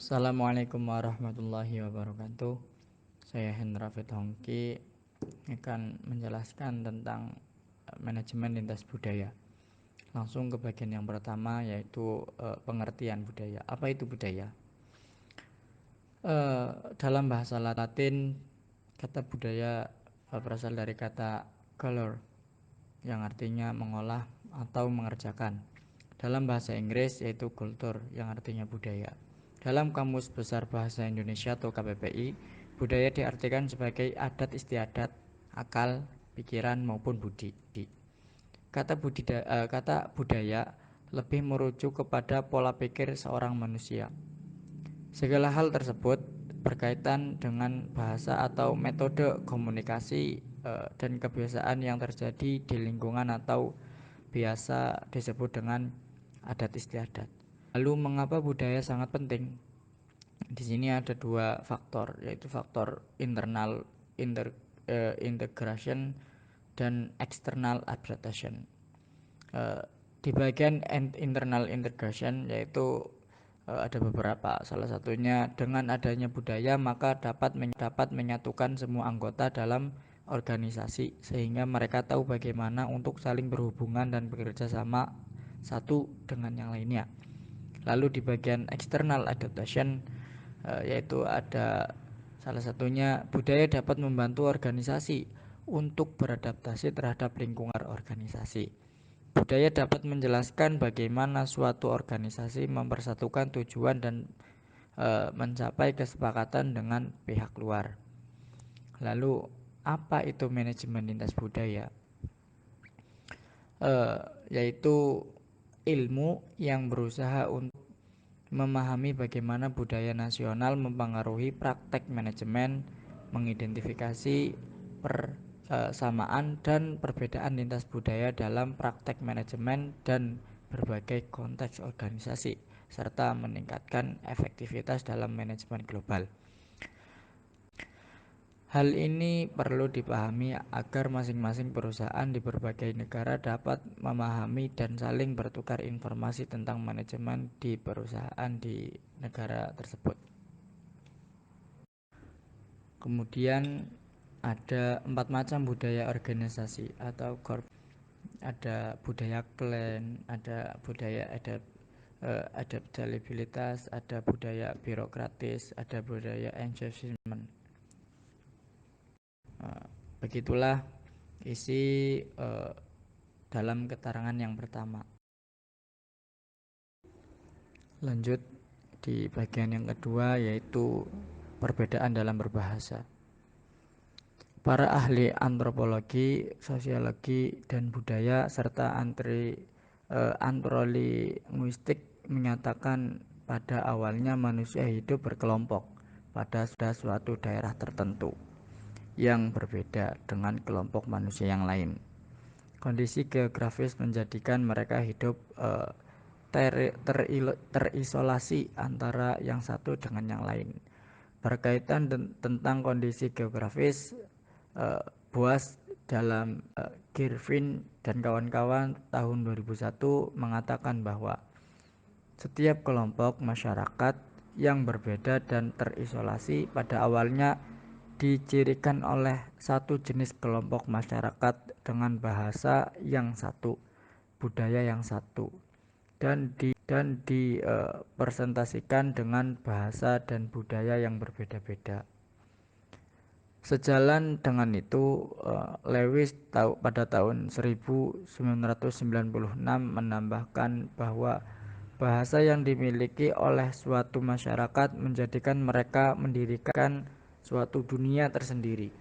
Assalamualaikum warahmatullahi wabarakatuh. Saya Hendra Hongki akan menjelaskan tentang manajemen lintas budaya. Langsung ke bagian yang pertama, yaitu pengertian budaya. Apa itu budaya? Dalam bahasa Latin, kata budaya berasal dari kata color, yang artinya mengolah atau mengerjakan. Dalam bahasa Inggris yaitu kultur, yang artinya budaya. Dalam Kamus Besar Bahasa Indonesia atau KBBI, budaya diartikan sebagai adat istiadat, akal, pikiran maupun budi. Kata budaya lebih merujuk kepada pola pikir seorang manusia. Segala hal tersebut berkaitan dengan bahasa atau metode komunikasi dan kebiasaan yang terjadi di lingkungan atau biasa disebut dengan adat istiadat. Lalu mengapa budaya sangat penting? Di sini ada dua faktor, yaitu faktor integration dan external adaptation. Di bagian internal integration yaitu ada beberapa. Salah satunya dengan adanya budaya maka dapat menyatukan semua anggota dalam organisasi sehingga mereka tahu bagaimana untuk saling berhubungan dan bekerja sama satu dengan yang lainnya. Lalu di bagian external adaptation yaitu ada salah satunya budaya dapat membantu organisasi untuk beradaptasi terhadap lingkungan organisasi. Budaya dapat menjelaskan bagaimana suatu organisasi mempersatukan tujuan dan mencapai kesepakatan dengan pihak luar. Lalu apa itu manajemen lintas budaya? Yaitu ilmu yang berusaha untuk memahami bagaimana budaya nasional mempengaruhi praktek manajemen, mengidentifikasi persamaan dan perbedaan lintas budaya dalam praktek manajemen dan berbagai konteks organisasi, serta meningkatkan efektivitas dalam manajemen global. Hal ini perlu dipahami agar masing-masing perusahaan di berbagai negara dapat memahami dan saling bertukar informasi tentang manajemen di perusahaan di negara tersebut. Kemudian ada 4 macam budaya organisasi atau ada budaya klan, ada budaya adaptabilitas, ada budaya birokratis, ada budaya engagement. Begitulah isi dalam keterangan yang pertama. Lanjut di bagian yang kedua, yaitu perbedaan dalam berbahasa. Para ahli antropologi, sosiologi, dan budaya serta antrolinguistik menyatakan pada awalnya manusia hidup berkelompok pada suatu daerah tertentu yang berbeda dengan kelompok manusia yang lain. Kondisi geografis menjadikan mereka hidup terisolasi antara yang satu dengan yang lain. Berkaitan tentang kondisi geografis, Boas dalam Girvin dan kawan-kawan tahun 2001 mengatakan bahwa setiap kelompok masyarakat yang berbeda dan terisolasi pada awalnya dicirikan oleh satu jenis kelompok masyarakat dengan bahasa yang satu, budaya yang satu, dan dipresentasikan dengan bahasa dan budaya yang berbeda-beda. Sejalan dengan itu, Lewis pada tahun 1996 menambahkan bahwa bahasa yang dimiliki oleh suatu masyarakat menjadikan mereka mendirikan suatu dunia tersendiri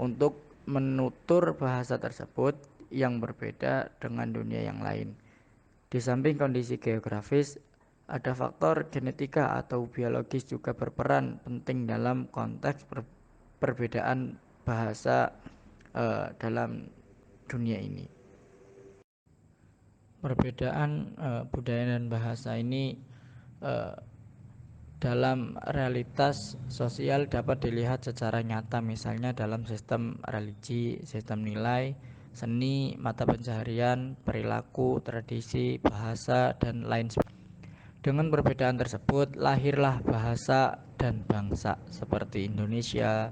untuk menutur bahasa tersebut yang berbeda dengan dunia yang lain. Di samping kondisi geografis, ada faktor genetika atau biologis juga berperan penting dalam konteks perbedaan bahasa dalam dunia ini. Perbedaan budaya dan bahasa ini dalam realitas sosial dapat dilihat secara nyata, misalnya dalam sistem religi, sistem nilai, seni, mata pencaharian, perilaku, tradisi, bahasa, dan lain sebagainya. Dengan perbedaan tersebut, lahirlah bahasa dan bangsa seperti Indonesia,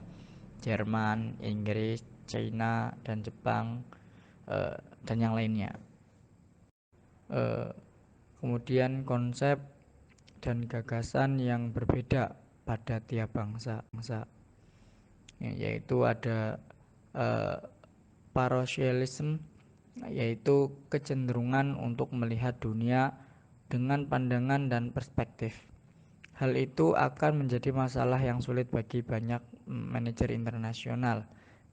Jerman, Inggris, China, dan Jepang, dan yang lainnya. Kemudian konsep dan gagasan yang berbeda pada tiap bangsa, yaitu ada parochialism, yaitu kecenderungan untuk melihat dunia dengan pandangan dan perspektif. Hal itu akan menjadi masalah yang sulit bagi banyak manajer internasional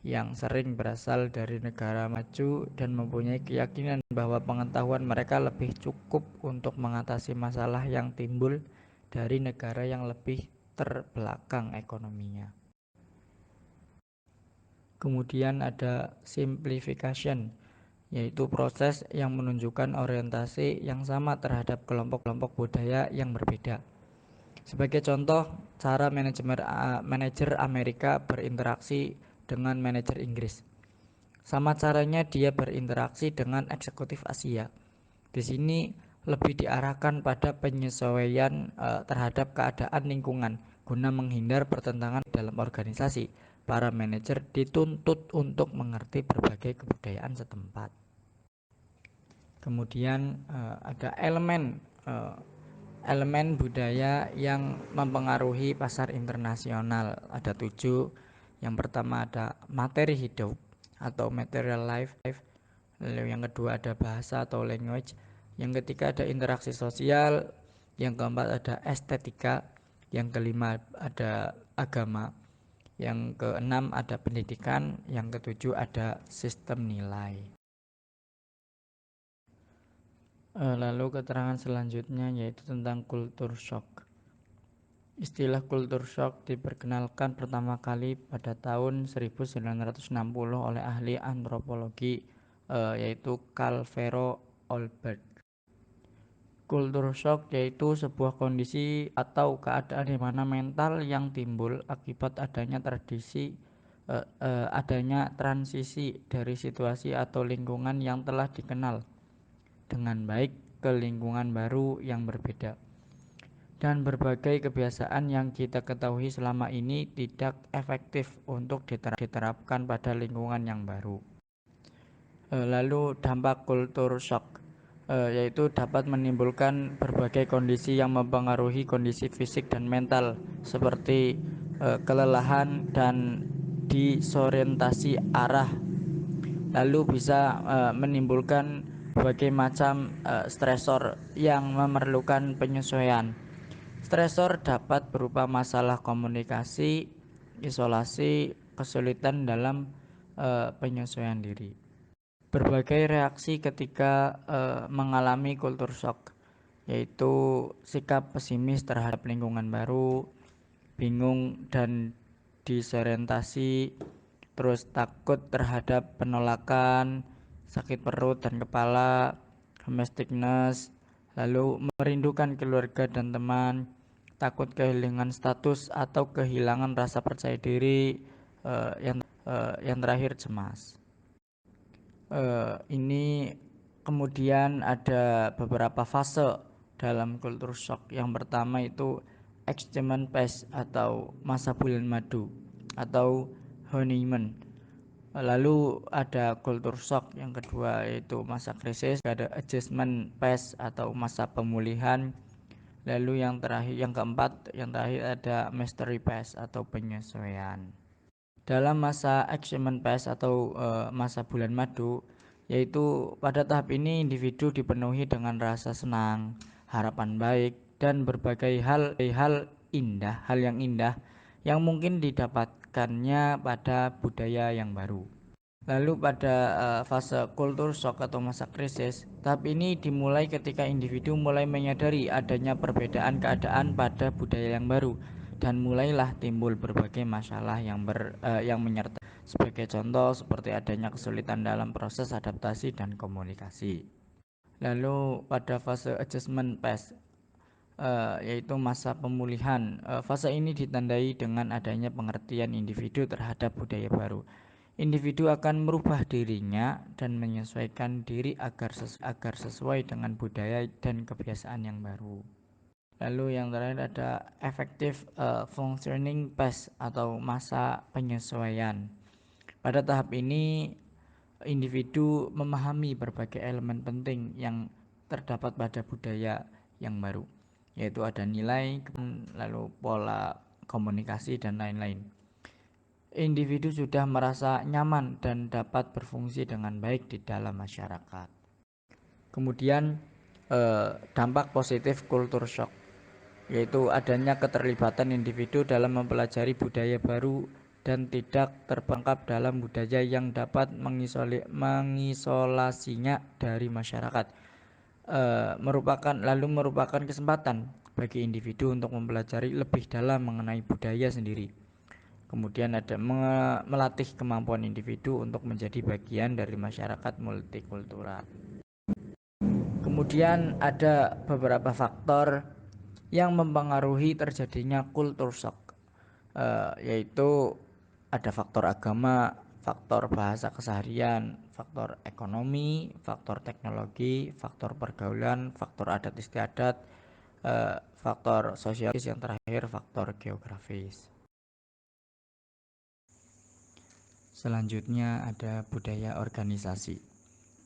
yang sering berasal dari negara maju dan mempunyai keyakinan bahwa pengetahuan mereka lebih cukup untuk mengatasi masalah yang timbul dari negara yang lebih terbelakang ekonominya. Kemudian ada simplification, yaitu proses yang menunjukkan orientasi yang sama terhadap kelompok-kelompok budaya yang berbeda. Sebagai contoh, cara manajer Amerika berinteraksi dengan manajer Inggris. Sama caranya dia berinteraksi dengan eksekutif Asia. Di sini lebih diarahkan pada penyesuaian terhadap keadaan lingkungan guna menghindar pertentangan dalam organisasi. Para manajer dituntut untuk mengerti berbagai kebudayaan setempat. Kemudian ada elemen budaya yang mempengaruhi pasar internasional. Ada 7. Yang pertama ada materi hidup atau material life. Lalu yang kedua ada bahasa atau language. Yang ketiga ada interaksi sosial. Yang keempat ada estetika. Yang kelima ada agama. Yang keenam ada pendidikan. Yang ketujuh ada sistem nilai. Lalu keterangan selanjutnya yaitu tentang kultur shock. Istilah kultur shock diperkenalkan pertama kali pada tahun 1960 oleh ahli antropologi yaitu Calvero Olbert. Kultur shock yaitu sebuah kondisi atau keadaan di mana mental yang timbul akibat adanya transisi dari situasi atau lingkungan yang telah dikenal dengan baik ke lingkungan baru yang berbeda. Dan berbagai kebiasaan yang kita ketahui selama ini tidak efektif untuk diterapkan pada lingkungan yang baru. Lalu dampak kultur shock yaitu dapat menimbulkan berbagai kondisi yang mempengaruhi kondisi fisik dan mental seperti kelelahan dan disorientasi arah. Lalu bisa menimbulkan berbagai macam stresor yang memerlukan penyesuaian. Stresor dapat berupa masalah komunikasi, isolasi, kesulitan dalam penyesuaian diri. Berbagai reaksi ketika mengalami kultur shock, yaitu sikap pesimis terhadap lingkungan baru, bingung dan disorientasi, terus takut terhadap penolakan, sakit perut dan kepala, homesickness, lalu merindukan keluarga dan teman, takut kehilangan status atau kehilangan rasa percaya diri, yang terakhir cemas. Ini kemudian ada beberapa fase dalam kultur shock. Yang pertama itu excitement phase atau masa bulan madu atau honeymoon. Lalu ada kultur shock yang kedua yaitu masa krisis, ada adjustment phase atau masa pemulihan. Lalu yang keempat ada mastery phase atau penyesuaian. Dalam masa excitement phase atau masa bulan madu, yaitu pada tahap ini individu dipenuhi dengan rasa senang, harapan baik, dan berbagai hal yang indah yang mungkin didapatkannya pada budaya yang baru. Lalu pada fase kultur shock atau masa krisis, tahap ini dimulai ketika individu mulai menyadari adanya perbedaan keadaan pada budaya yang baru dan mulailah timbul berbagai masalah yang menyertai. Sebagai contoh seperti adanya kesulitan dalam proses adaptasi dan komunikasi. Lalu pada fase adjustment phase yaitu masa pemulihan. Fase ini ditandai dengan adanya pengertian individu terhadap budaya baru. Individu akan merubah dirinya dan menyesuaikan diri agar sesuai dengan budaya dan kebiasaan yang baru. Lalu yang terakhir ada effective functioning phase atau masa penyesuaian. Pada tahap ini individu memahami berbagai elemen penting yang terdapat pada budaya yang baru, yaitu ada nilai, lalu pola komunikasi dan lain-lain. Individu sudah merasa nyaman dan dapat berfungsi dengan baik di dalam masyarakat. Kemudian dampak positif culture shock, yaitu adanya keterlibatan individu dalam mempelajari budaya baru dan tidak terperangkap dalam budaya yang dapat mengisolasinya dari masyarakat. Merupakan kesempatan bagi individu untuk mempelajari lebih dalam mengenai budaya sendiri. Kemudian ada melatih kemampuan individu untuk menjadi bagian dari masyarakat multikultural. Kemudian ada beberapa faktor yang mempengaruhi terjadinya culture shock, yaitu ada faktor agama, faktor bahasa keseharian, faktor ekonomi, faktor teknologi, faktor pergaulan, faktor adat istiadat, faktor sosiologis, yang terakhir faktor geografis. Selanjutnya ada budaya organisasi.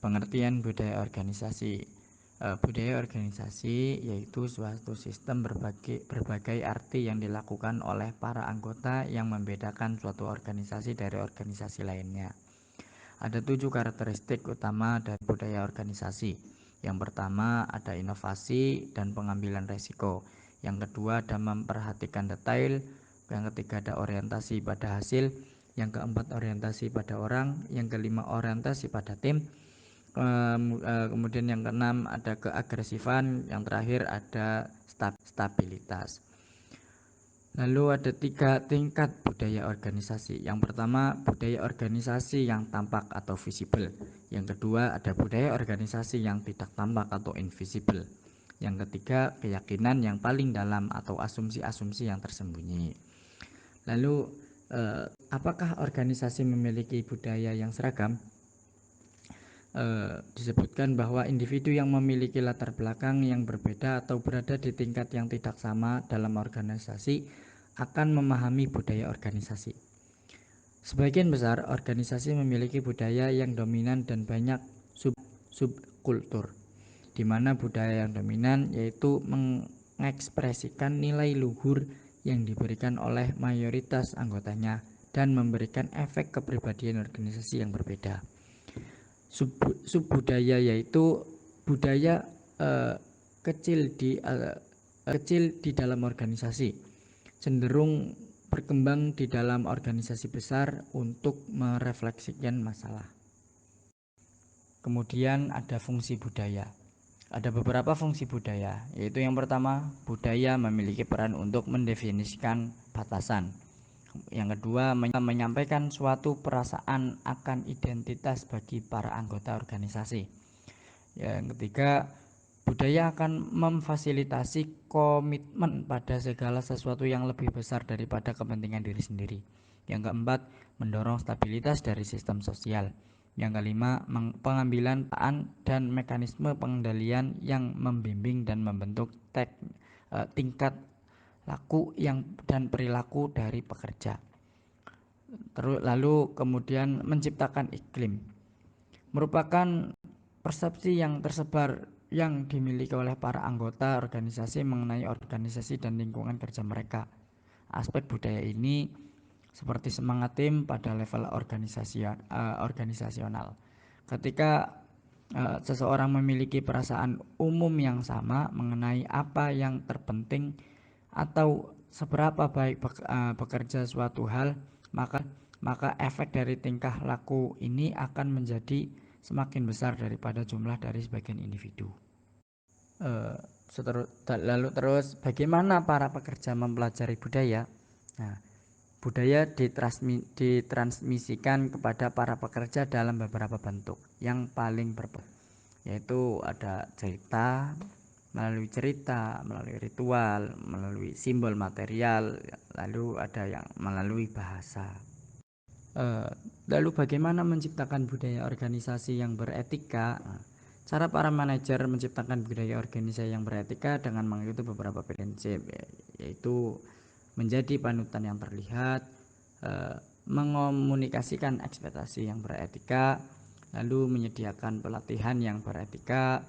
Pengertian budaya organisasi. Budaya organisasi yaitu suatu sistem berbagai arti yang dilakukan oleh para anggota yang membedakan suatu organisasi dari organisasi lainnya. Ada 7 karakteristik utama dari budaya organisasi. Yang pertama ada inovasi dan pengambilan resiko. Yang kedua ada memperhatikan detail. Yang ketiga ada orientasi pada hasil. Yang keempat orientasi pada orang. Yang kelima orientasi pada tim. Kemudian yang keenam ada keagresifan. Yang terakhir ada stabilitas. Lalu ada 3 tingkat budaya organisasi. Yang pertama budaya organisasi yang tampak atau visible. Yang kedua ada budaya organisasi yang tidak tampak atau invisible. Yang ketiga keyakinan yang paling dalam atau asumsi-asumsi yang tersembunyi. Lalu apakah organisasi memiliki budaya yang seragam? Disebutkan bahwa individu yang memiliki latar belakang yang berbeda atau berada di tingkat yang tidak sama dalam organisasi akan memahami budaya organisasi. Sebagian besar organisasi memiliki budaya yang dominan dan banyak subkultur, di mana budaya yang dominan yaitu mengekspresikan nilai luhur yang diberikan oleh mayoritas anggotanya dan memberikan efek kepribadian organisasi yang berbeda. Subbudaya yaitu budaya kecil di dalam organisasi, cenderung berkembang di dalam organisasi besar untuk merefleksikan masalah. Kemudian ada fungsi budaya. Ada beberapa fungsi budaya, yaitu yang pertama, budaya memiliki peran untuk mendefinisikan batasan. Yang kedua, menyampaikan suatu perasaan akan identitas bagi para anggota organisasi. Yang ketiga, budaya akan memfasilitasi komitmen pada segala sesuatu yang lebih besar daripada kepentingan diri sendiri. Yang keempat, mendorong stabilitas dari sistem sosial. Yang kelima, pengambilan peran dan mekanisme pengendalian yang membimbing dan membentuk tingkat laku dan perilaku dari pekerja. Lalu kemudian menciptakan iklim, merupakan persepsi yang tersebar yang dimiliki oleh para anggota organisasi mengenai organisasi dan lingkungan kerja mereka. Aspek budaya ini seperti semangat tim pada level organisasional. Ketika seseorang memiliki perasaan umum yang sama mengenai apa yang terpenting atau seberapa baik bekerja suatu hal, maka efek dari tingkah laku ini akan menjadi semakin besar daripada jumlah dari sebagian individu. Lalu terus bagaimana para pekerja mempelajari budaya? Nah, budaya ditransmisikan kepada para pekerja dalam beberapa bentuk yang paling berperan, yaitu ada melalui cerita, melalui ritual, melalui simbol material, lalu ada yang melalui bahasa. Lalu bagaimana menciptakan budaya organisasi yang beretika? Cara para manajer menciptakan budaya organisasi yang beretika dengan mengikuti beberapa prinsip, yaitu menjadi panutan yang terlihat, mengomunikasikan ekspektasi yang beretika, lalu menyediakan pelatihan yang beretika,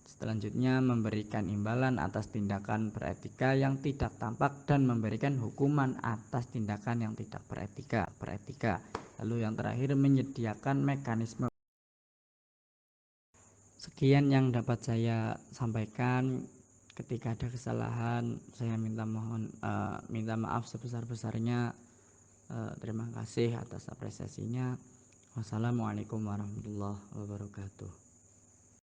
selanjutnya memberikan imbalan atas tindakan beretika yang tidak tampak dan memberikan hukuman atas tindakan yang tidak beretika. Lalu yang terakhir menyediakan mekanisme. Sekian yang dapat saya sampaikan. Ketika ada kesalahan saya minta maaf sebesar-besarnya. Terima kasih atas apresiasinya. Wassalamualaikum warahmatullahi wabarakatuh.